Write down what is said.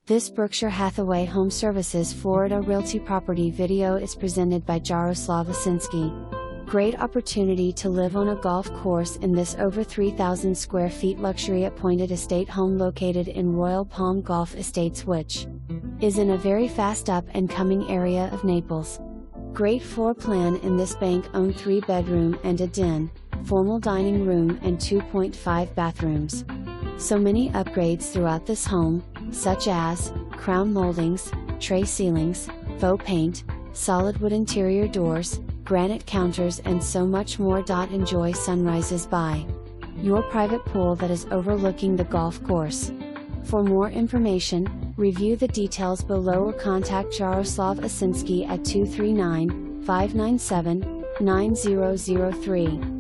This Berkshire Hathaway HomeServices Florida Realty property video is presented by Jaroslaw Osinski. Great opportunity to live on a golf course in this over 3,000 square feet luxury appointed estate home located in Royal Palm Golf Estates, which is in a very fast up and coming area of Naples. Great floor plan in this bank-owned 3-bedroom and a den, formal dining room and 2.5 bathrooms. So many upgrades throughout this home, such as crown moldings, tray ceilings, faux paint, solid wood interior doors, granite counters and so much more. Enjoy sunrises by your private pool that is overlooking the golf course. For more information, review the details below or contact Jaroslaw Osinski at 239-597-9003.